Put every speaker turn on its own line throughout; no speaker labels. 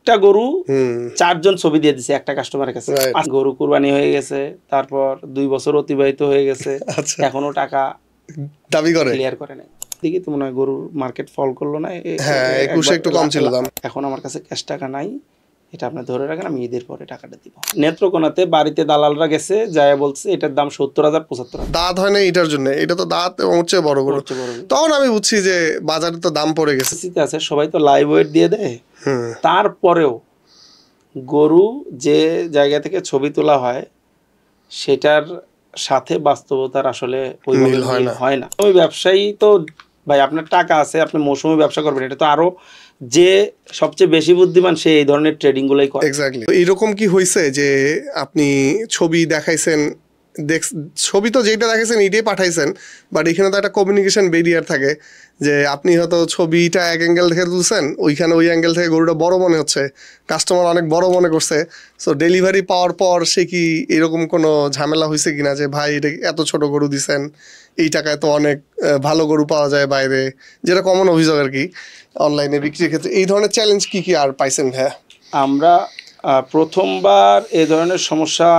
একটা গরু 4 জন ছবি দিয়ে দিছে একটা কাস্টমারের কাছে। গরু কুরবানি হয়ে গেছে, তারপর 2 বছর অতিবাহিত হয়ে গেছে, এখনো টাকা
দাবি করে
ক্লিয়ার করে নাই। দেখি তো মনে হয় গরুর মার্কেট ফল করলো না,
হ্যাঁ 21 একটু কম ছিল দাম।
এখন আমার কাছে ক্যাশ টাকা নাই, এটা আপনি ধরে রাখেন, আমি ঈদের পরে টাকাটা দিব। নেত্রকোনাতে বাড়িতে দালালরা গেছে, যায় বলছে এটার দাম 70,000 75,000।
দাঁত হয় না এটার জন্য, এটা তো দাঁত এবং হচ্ছে বড় গরু। তখন আমি বুঝছি যে বাজারে তো দাম পড়ে গেছে।
আছে সবাই তো লাইভ ওয়েট দিয়ে দেয়, তারপরেও গরু যে জায়গা থেকে ছবি তোলা হয় সেটার সাথে বাস্তবতার আসলে মিল হয় না। ওই ব্যবসায়ী তো ভাই, আপনার টাকা আছে, আপনি মৌসুমি ব্যবসা করবেন, এটা তো আরো যে সবচেয়ে বেশি বুদ্ধিমান সে এই ধরনের ট্রেডিং গুলোই করে।
এক্স্যাক্টলি। এরকম কি হয়েছে যে আপনি ছবি দেখাইছেন, ছবি তো যেটা দেখাইছেন এটাই পাঠাইছেন, বাট এখানে তো একটা কমিউনিকেশন ব্যারিয়ার থাকে যে আপনি হয়তো ছবিটা এক অ্যাঙ্গেল থেকে তুলছেন, ওইখানে ওই অ্যাঙ্গেল থেকে গরুটা বড় মনে হচ্ছে, কাস্টমার অনেক বড় মনে করছে, সো ডেলিভারি পাওয়ার পর সে কি এরকম কোনো ঝামেলা হয়েছে কিনা যে ভাই এটা এত ছোট গরু দিছেন, এই টাকায় তো অনেক ভালো গরু পাওয়া যায় বাইরে, যেটা কমন অভিযোগ আর কি অনলাইনে বিক্রির ক্ষেত্রে। এই ধরনের চ্যালেঞ্জ কি কি আর পাইছেন ভাইয়া?
আমরা প্রথমবার এই ধরনের সমস্যা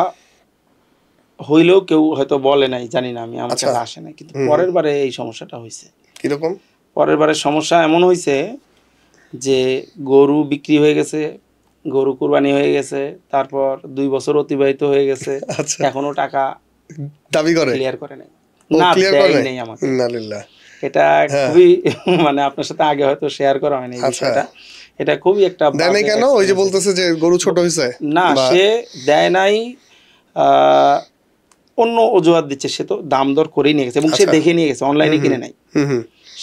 হইলেও কেউ হয়তো বলে নাই, জানি না, আমি আমার কাছে আসে নাই, কিন্তু পরের বারে এই সমস্যাটা হয়েছে।
কিরকম?
পরের বারে সমস্যা এমন হয়েছে যে গরু বিক্রি হয়ে গেছে, গরু কুরবানি হয়ে গেছে, তারপর 2 বছর অতিবাহিত হয়ে গেছে, এখনো টাকা
দাবি করে
ক্লিয়ার করে নাই, না দেয় নাই আমাকে। এটা খুবই মানে আপনার সাথে আগে হয়তো শেয়ার করা হয়নি এই বিষয়টা, এটা খুবই একটা
দেয় নাই কেন? ওই যে বলতেছে যে গরু ছোট হয়েছে,
না সে দেয় নাই, অন্য অজুহাত দিচ্ছে, সে তো দাম দর করেই নিয়ে গেছে এবং সে দেখে নিয়ে গেছে, অনলাইনে কিনে নাই,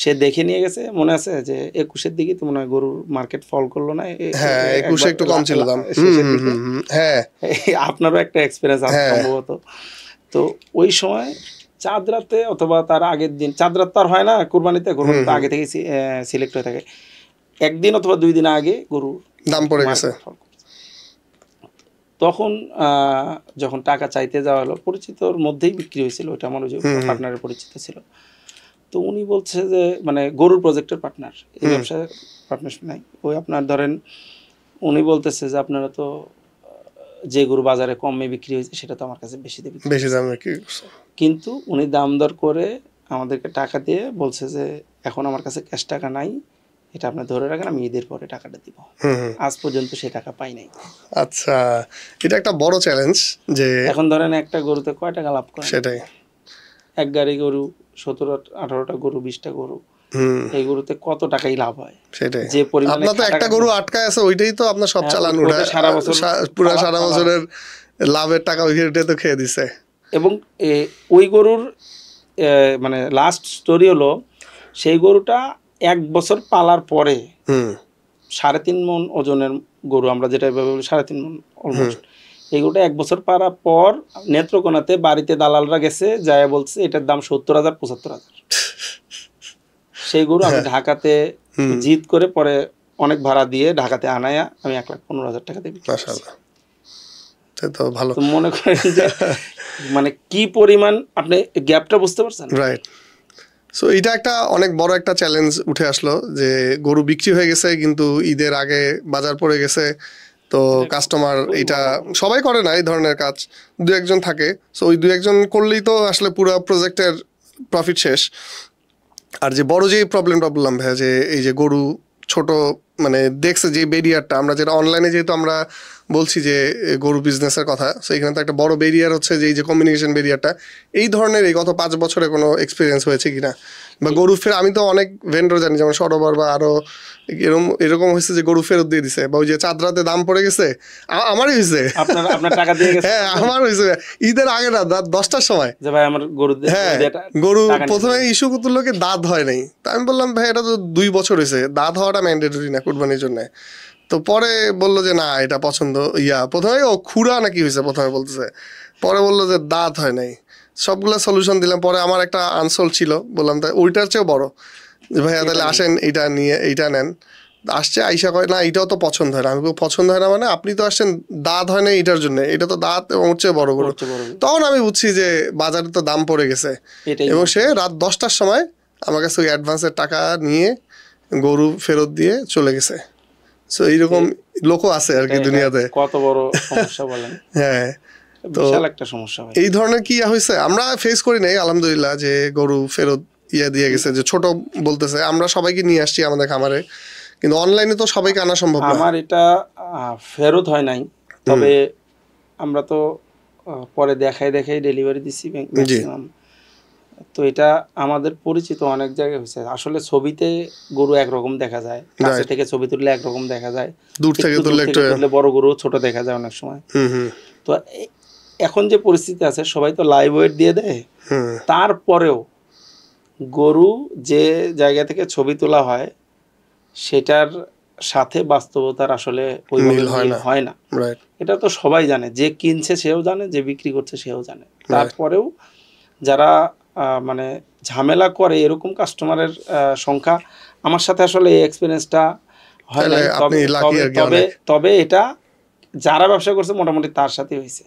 সে দেখে নিয়ে গেছে। মনে আছে যে 21-এর দিকে তো মনে হয় গরুর মার্কেট ফল করলো না,
হ্যাঁ 21 একটু কম ছিল দাম। হ্যাঁ
আপনারও একটা এক্সপিরিয়েন্স আছে সম্ভবত। তো ওই সময় চাঁদ রাতে অথবা তার আগের দিন, চাঁদ রাত তার হয় না কুরবানিতে, কুরবানিতে আগে থেকে সিলেক্ট হয়ে থাকে, একদিন অথবা 2 দিন আগে গরুর
দাম পড়ে গেছে।
তখন যখন টাকা চাইতে যাওয়া হলো, পরিচিতর মধ্যেই বিক্রি হয়েছিল, ওইটা আমার ওই যে পার্টনারের পরিচিত ছিল, তো উনি বলছে যে মানে গরুর প্রজেক্টের পার্টনার, এই ব্যবসায় পার্টনারশিপ নাই, ওই আপনার ধরেন উনি বলতেছে যে আপনারা তো যে গরু বাজারে কমে বিক্রি হয়েছে সেটা তো আমার কাছে বেশি দামে বিক্রি করছে, কিন্তু উনি দাম দর করে আমাদেরকে টাকা দিয়ে বলছে যে এখন আমার কাছে ক্যাশ টাকা নাই, এটা আপনি ধরে রাখেন, আমি ঈদের পরে টাকাটা দিব। আজ পর্যন্ত সে টাকা পাই নাই।
আচ্ছা, এটা একটা বড় চ্যালেঞ্জ যে
এখন ধরেন একটা গরুতে কয় টাকা লাভ করে,
সেটাই
এক গাড়ি গরু 17-18টা গরু 20টা গরু, এই গরুতে কত টাকাই লাভ হয়,
সেটাই। যে পরিমাণে আপনার তো একটা গরু আটকায় আছে, ওইটাই তো আপনার সব চালান উঠে সারা বছর, পুরো সারা বছরের লাভের টাকা ওইটাই তো খেয়ে দিছে।
এবং ওই গরুর মানে লাস্ট স্টোরি হলো, সেই গরুটা 1 বছর পালার পরে 3.5 মণ ওজনের গরু, আমরা যেটা বলি 3.5 মণ অলমোস্ট, এই গরুটা 1 বছর পালার পর নেত্রকোনাতে বাড়িতে দালালরা গেছে, যায় বলছে এটার দাম 70,000 75,000। সেই গরু আমি ঢাকাতে জিদ করে পরে অনেক ভাড়া দিয়ে ঢাকাতে আনায়া আমি 1,15,000 টাকা দিয়ে বিক্রি করছি।
তো ভালো,
তো মনে করেন যে মানে কি পরিমাণ, আপনি গ্যাপটা বুঝতে পারছেন?
রাইট। সো এটা একটা অনেক বড় একটা চ্যালেঞ্জ উঠে আসলো যে গরু বিক্রি হয়ে গেছে কিন্তু ঈদের আগে বাজার পড়ে গেছে, তো কাস্টমার এটা সবাই করে না এই ধরনের কাজ, 2-1 থাকে। সো ওই 2-1 করলেই তো আসলে পুরো প্রজেক্টের প্রফিট শেষ। আর যে বড় যে প্রবলেমটা বললাম ভাইয়া, যে এই যে গরু ছোট মানে দেখছে যে ব্যারিয়ারটা, আমরা যেটা অনলাইনে যেহেতু আমরা বলছি যে গরু বিজনেসের কথা, সো এখানে তো একটা বড় ব্যারিয়ার হচ্ছে যে এই যে কমিউনিকেশন ব্যারিয়ারটা। এই ধরনের এই গত 5 বছরে কোনো এক্সপিরিয়েন্স হয়েছে কিনা, বা গরু ফের, আমি তো অনেক ভেন্ডর জানি যেমন সরোবর বা আরো এরকম হয়েছে যে গরু ফেরত দিয়ে দিছে, বা ওই যে চাঁদরাতে দাম পড়ে গেছে, আমারই হয়েছে,
আপনার টাকা দিয়ে গেছে।
হ্যাঁ আমার হয়েছে ঈদের আগে না 10টার সময়,
যে ভাই আমার গরু,
হ্যাঁ গরু প্রথমে ইস্যু করলো কি দাঁত হয় নাই, তা আমি বললাম ভাই এটা তো 2 বছর হয়েছে, দাঁত হওয়াটা ম্যান্ডেটরি না কুরবানির জন্য। তো পরে বললো যে না এটা পছন্দ, প্রথমে ও খুঁড়া নাকি হয়েছে প্রথমে বলতেছে, পরে বললো যে দাঁত হয় নাই, সবগুলো সলিউশন দিলাম। পরে আমার একটা আনসোল ছিল, বললাম তাই ওইটার চেয়েও বড়, যে ভাইয়া তাহলে আসেন এইটা নিয়ে, এইটা নেন। আসছে আইসা কয় না এটাও তো পছন্দ হয় না। আমি পছন্দ হয় না মানে আপনি তো আসছেন দাঁত হয় না এটার জন্য, এটা তো দাঁত এবং হচ্ছে বড় গরু। তখন আমি বুঝছি যে বাজারে তো দাম পড়ে গেছে, এবং সে রাত 10টার সময় আমার কাছে ওই অ্যাডভান্সের টাকা নিয়ে গরু ফেরত দিয়ে চলে গেছে, সো এইরকম লোকও আছে আর কি দুনিয়াতে।
কত বড় সমস্যা বলেন।
হ্যাঁ, তো
বিশাল একটা সমস্যা ভাই।
এই ধরনের কি হয়েছে আমরা ফেস করি নাই আলহামদুলিল্লাহ, যে গরু ফেরত দিয়ে গেছে, যে ছোট বলতেছে আমরা সবাইকে নিয়ে আসছি আমাদের খামারে, কিন্তু অনলাইনে তো সবাইকে আনা সম্ভব না।
আমার এটা ফেরত হয় নাই, তবে আমরা তো পরে দেখাই ডেলিভারি দিছি ম্যাক্সিমাম। তো এটা আমাদের পরিচিত অনেক জায়গায় হয়েছে। আসলে ছবিতে গরু একরকম দেখা যায়, কাছে থেকে ছবি তুললে একরকম দেখা যায়,
দূর থেকে তুললে
বড় গরু ছোট দেখা যায় অনেক সময়। তো এখন যে পরিস্থিতি আছে সবাই তো লাইভ ওয়েট দিয়ে দেয়, তারপরেও গরু যে জায়গা থেকে ছবি তোলা হয় সেটার সাথে বাস্তবতার আসলে ওইভাবে মিল হয় না। এটা তো সবাই জানে, যে কিনছে সেও জানে, যে বিক্রি করছে সেও জানে। তারপরেও যারা মানে ঝামেলা করে এরকম কাস্টমারের সংখ্যা আমার সাথে আসলে এই এক্সপিরিয়েন্সটা হয় না। তবে এটা যারা ব্যবসা করছে মোটামুটি তার সাথে হয়েছে।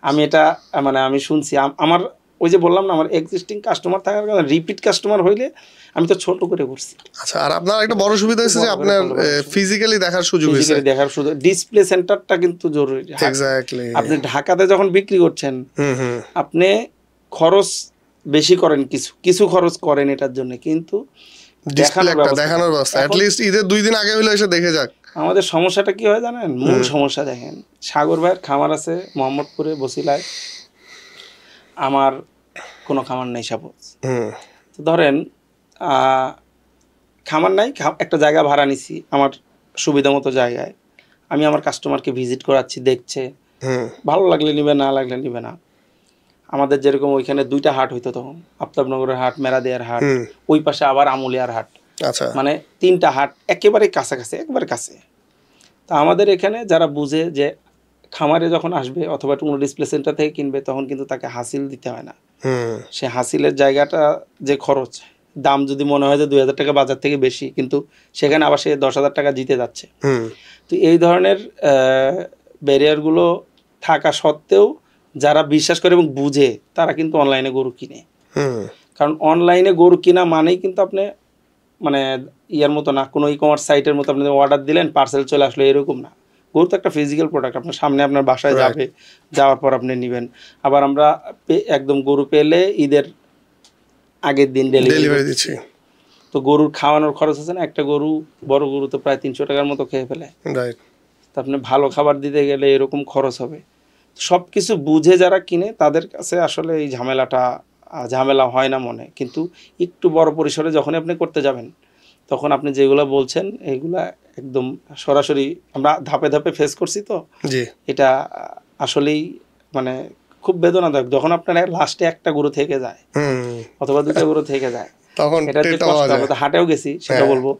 আমি এটা মানে আমি শুনছি, আমার ওই যে বললাম না, আমার এক্সিস্টিং কাস্টমার থাকার কারণে রিপিট কাস্টমার হইলে আমি তো ছোট করে করছি।
আচ্ছা, আর আপনার একটা বড় সুবিধা হয়েছে যে আপনার ফিজিক্যালি দেখার সুযোগ হয়েছে।
ডিসপ্লে সেন্টারটা কিন্তু জরুরি।
এক্স্যাক্টলি,
আপনি ঢাকাতে যখন বিক্রি করছেন আপনি খরচ বেশি করেন, কিছু খরচ করেন এটার জন্য, কিন্তু
দেখানোর ব্যবস্থা অ্যাট লিস্ট ঈদের 2 দিন আগে হইলে এসে দেখে যাক।
আমাদের সমস্যাটা কি হয় জানেন? মূল সমস্যা দেখেন, সাগর ভাইয়ের খামার আছে মোহাম্মদপুরে বসিলায়, আমার কোনো খামার নেই সাপোজ। তো ধরেন খামার নাই, একটা জায়গা ভাড়া নিছি আমার সুবিধা মতো জায়গায়, আমি আমার কাস্টমারকে ভিজিট করাচ্ছি, দেখছে, ভালো লাগলে নিবে, না লাগলে নিবে না। আমাদের যেরকম ওইখানে 2টা হাট হইতো তখন, আফতাবনগরের হাট, মেরাদিয়ার হাট, ওই পাশে আবার আমুলিয়ার হাট, মানে 3টা হাট একেবারে কাছাকাছি, একবারে কাছে। তা আমাদের এখানে যারা বুঝে যে খামারে যখন আসবে অথবা কোনো ডিসপ্লে সেন্টার থেকে কিনবে, তখন কিন্তু তাকে হাসিল দিতে হয় না। সে হাসিলের জায়গাটা যে খরচ, দাম যদি মনে হয় যে 2000 টাকা বাজার থেকে বেশি, কিন্তু সেখানে আবার সে 10,000 টাকা জিতে যাচ্ছে। তো এই ধরনের ব্যারিয়ারগুলো থাকা সত্ত্বেও যারা বিশ্বাস করে এবং বুঝে তারা কিন্তু অনলাইনে গরু কিনে। কারণ অনলাইনে গরু কিনা মানেই কিন্তু আপনি মানে ইয়ার মতো না, কোনো ই-কমার্স সাইটের মতো আপনি অর্ডার দিলেন পার্সেল চলে আসলো, এরকম না। গরু তো একটা ফিজিক্যাল প্রোডাক্ট, আপনার সামনে আপনার বাসায় যাবে, যাওয়ার পর আপনি নেবেন। আবার আমরা একদম গরু পেলে ঈদের আগের দিন ডেলিভারি দিচ্ছি। তো গরুর খাওয়ানোর খরচ আছে না, একটা গরু বড় গরু তো প্রায় 300 টাকার মতো খেয়ে ফেলে। তো আপনি ভালো খাবার দিতে গেলে এরকম খরচ হবে। সব কিছু বুঝে যারা কিনে তাদের কাছে আসলে এই ঝামেলা হয় না মনে। কিন্তু একটু বড় পরিসরে যখন আপনি করতে যাবেন, তখন আপনি যেগুলো বলছেন এইগুলা একদম সরাসরি আমরা ধাপে ধাপে ফেস করছি। তো এটা আসলেই মানে খুব বেদনাদায়ক যখন আপনার লাস্টে একটা গরু থেকে যায় অথবা 2টা গরু থেকে যায়, তখন এটা যে কষ্ট। আমরা তো হাটেও গেছি, সেটা বলবো,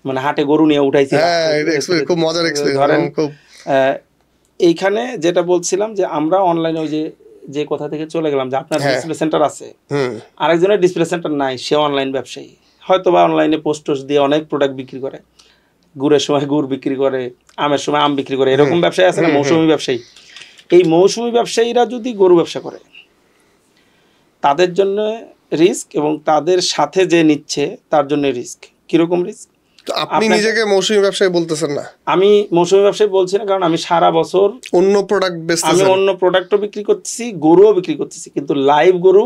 মানে হাটে গরু নিয়ে উঠাইছি,
খুব মজার এক্সপেরিয়েন্স।
এইখানে যেটা বলছিলাম যে আমরা অনলাইনে ওই যে কথা থেকে চলে গেলাম যে আপনার ডিসপ্লে সেন্টার আছে, আরেকজনের ডিসপ্লে সেন্টার নাই, সে অনলাইন ব্যবসায়ী, হয়তো বা অনলাইনে পোস্ট দিয়ে অনেক প্রোডাক্ট বিক্রি করে, গুড়ের সময় গুড় বিক্রি করে, আমের সময় আম বিক্রি করে, এরকম ব্যবসায়ী আছে না, মৌসুমী ব্যবসায়ী। এই মৌসুমী ব্যবসায়ীরা যদি গরু ব্যবসা করে তাদের জন্য রিস্ক, এবং তাদের সাথে যে নিচ্ছে তার জন্য রিস্ক। কিরকম রিস্ক?
আপনি নিজেকে মৌসুমী ব্যবসায়ী বলতেছেন না?
আমি মৌসুমী ব্যবসায়ী বলছি না, কারণ আমি সারা বছর
অন্য প্রোডাক্ট বেচতেছি,
আমি অন্য প্রোডাক্টও বিক্রি করতেছি, গরুও বিক্রি করতেছি, কিন্তু লাইভ গরু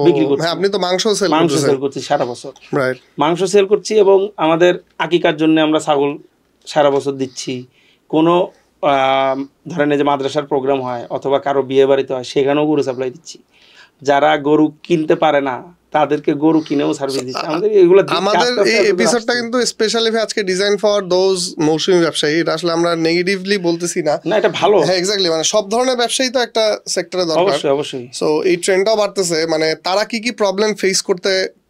বিক্রি করছি।
আপনি তো মাংস সেল
করছি সারা বছর, মাংস সেল করছি, এবং আমাদের আকিকার জন্য আমরা ছাগল সারা বছর দিচ্ছি। কোনো ধরেন যে মাদ্রাসার প্রোগ্রাম হয় অথবা কারো বিয়ে বাড়িতে হয়, সেখানেও গরু সাপ্লাই দিচ্ছি। যারা গরু কিনতে পারে না তাদেরকে গরু কিনেও সার্ভিস দিচ্ছে।
আমাদের এই এপিসোডটা কিন্তু স্পেশালি আজকে ডিজাইন ফর দোজ মৌসুমী ব্যবসায়ী। এটা আসলে আমরা নেগেটিভলি বলতেছি না,
না এটা ভালো।
হ্যাঁ এক্স্যাক্টলি, মানে সব ধরনের ব্যবসায়ী তো একটা সেক্টরে দরকার,
অবশ্যই অবশ্যই।
সো এই ট্রেন্ডটাও বাড়তেছে, মানে তারা কি প্রবলেম ফেস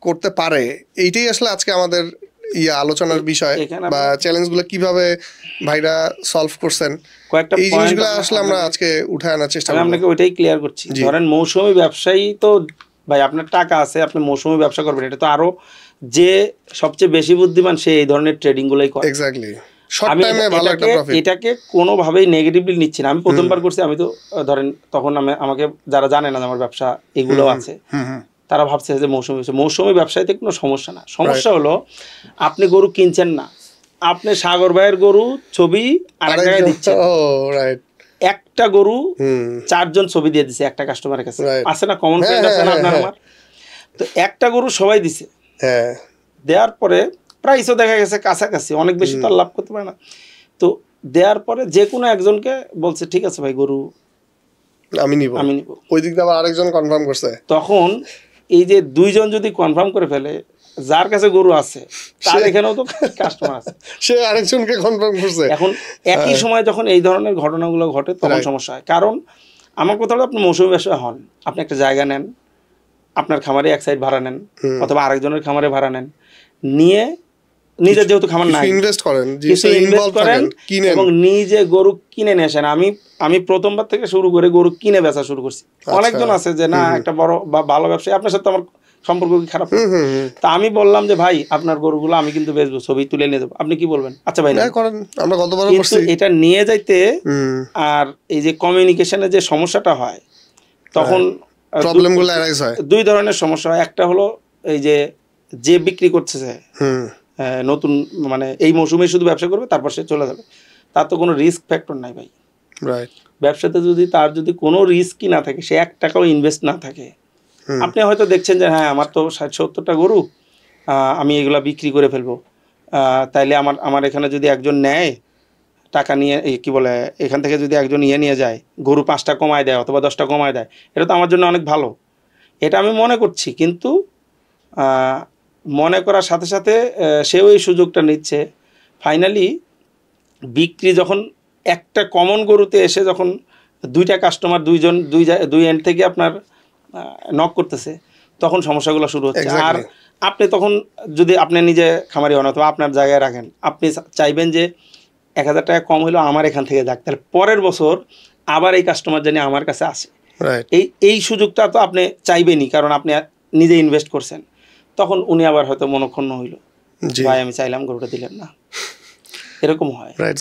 করতে পারে, এইটাই আসলে আজকে আমাদের আলোচনার বিষয়, বা চ্যালেঞ্জগুলো কিভাবে ভাইরা সলভ করছেন, এই জিনিসগুলো আসলে আমরা আজকে উঠে আনার চেষ্টা করব।
আপনাকে ওইটাই ক্লিয়ার করছি। ধরেন মৌসুমী ব্যবসায়ী তো ভাই, আপনার টাকা আছে, আপনি মৌসুমী ব্যবসা করবেন, এটা তো আরো যে সবচেয়ে বেশি বুদ্ধিমান সে এই ধরনের ট্রেডিং গুলোই করে।
এক্স্যাক্টলি, শর্ট টাইমে ভালো একটা প্রফিট।
এটাকে কোনোভাবেই নেগেটিভলি নিচ্ছি না। আমি প্রথমবার করছি, আমি তো ধরেন তখন আমাকে যারা জানে না আমার ব্যবসা এগুলো আছে, তারা ভাবছে যে মৌসুমী ব্যবসায়ীতে কোনো সমস্যা না। সমস্যা হলো আপনি গরু কিনছেন না, আপনি সাগর ভাইয়ের গরু ছবি আরেক জায়গায় দিচ্ছেন,
ও রাইট,
একটা গরু
হুম
4 জন ছবি দিয়ে দিছে একটা কাস্টমারের কাছে,
Right.
আছে না কমন ফ্রেন্ড
হ্যাঁ,
আছে না
হ্যাঁ,
আপনার
হ্যাঁ।
আমার, তো একটা গরু সবাই দিছে,
হ্যাঁ
দেওয়ার পরে প্রাইসও দেখা গেছে কাছাকাছি, অনেক বেশি তো আর লাভ করতে পারে না, তো দেওয়ার পরে যে কোনো একজনকে বলছে ঠিক আছে ভাই গরু
আমি নিব,
আমি নিব,
ওই দিক দিয়ে আবার আরেকজন কনফার্ম করছে,
তখন এই যে 2 জন যদি কনফার্ম করে ফেলে, যার কাছে গরু আছে তার এখানেও তো কাস্টমার আছে,
সে আরেকজনকে কনফার্ম করছে।
এখন একই সময় যখন এই ধরনের ঘটনাগুলো ঘটে তখন
Right.
সমস্যা হয়। কারণ আমার কথা হলো আপনি মৌসুমী ব্যবসায়ী হন, আপনি একটা জায়গা নেন, আপনার খামারে এক সাইড ভাড়া নেন অথবা আরেকজনের খামারে ভাড়া নেন, নিয়ে নিজের যেহেতু খামার নাই
ইনভেস্ট করেন,
কিছু ইনভেস্ট করেন
কিনেন,
এবং নিজে গরু কিনে নিয়ে আসেন। আমি প্রথমবার থেকে শুরু করে গরু কিনে বেচা শুরু করছি। অনেকজন আছে যে না একটা বড় বা ভালো ব্যবসায়ী, আপনার সাথে আমার সম্পর্ক কি খারাপ? তা আমি বললাম যে ভাই আপনার গরুগুলো আমি কিন্তু বেচবো, ছবি তুলে নিয়ে যাবো, আপনি কি বলবেন? আচ্ছা ভাই না
করেন, আমরা কতবার
কিন্তু
করছি।
এটা নিয়ে যাইতে আর এই যে কমিউনিকেশনে যে সমস্যাটা হয় তখন
প্রবলেমগুলো অ্যারাইজ হয়।
2 ধরনের সমস্যা হয়। একটা হলো এই যে বিক্রি করতেছে নতুন, মানে এই মৌসুমে শুধু ব্যবসা করবে তারপর সে চলে যাবে, তার তো কোনো রিস্ক ফ্যাক্টর নাই ভাই।
রাইট,
ব্যবসাতে তার যদি কোনো রিস্কই না থাকে, সে 1 টাকাও ইনভেস্ট না থাকে, আপনি হয়তো দেখছেন যে হ্যাঁ আমার তো 60-70টা গরু, আমি এগুলা বিক্রি করে ফেলবো, তাইলে আমার এখানে যদি একজন নেয় টাকা নিয়ে, কি বলে, এখান থেকে যদি একজন নিয়ে যায়, গরু 5টা কমায় দেয় অথবা 10টা কমায় দেয়, এটা তো আমার জন্য অনেক ভালো, এটা আমি মনে করছি। কিন্তু মনে করার সাথে সাথে সেও এই সুযোগটা নিচ্ছে। ফাইনালি বিক্রি যখন একটা কমন গরুতে এসে যখন 2টা কাস্টমার দুই এন্ড থেকে আপনার নক করতেছে, তখন সমস্যাগুলো শুরু হচ্ছে। আর আপনি তখন যদি আপনি নিজে খামারি হন অথবা আপনার জায়গায় রাখেন, আপনি চাইবেন যে 1000 টাকা কম হইলেও আমার এখান থেকে যাক, তাহলে পরের বছর আবার এই কাস্টমার জানি আমার কাছে আসে। এই সুযোগটা তো আপনি চাইবেনই, কারণ আপনি নিজে ইনভেস্ট করছেন। তখন উনি আবার হয়তো মনক্ষুণ্ণ হইল, ভাই আমি চাইলাম গরুটা দিলেন না, এরকম হয়।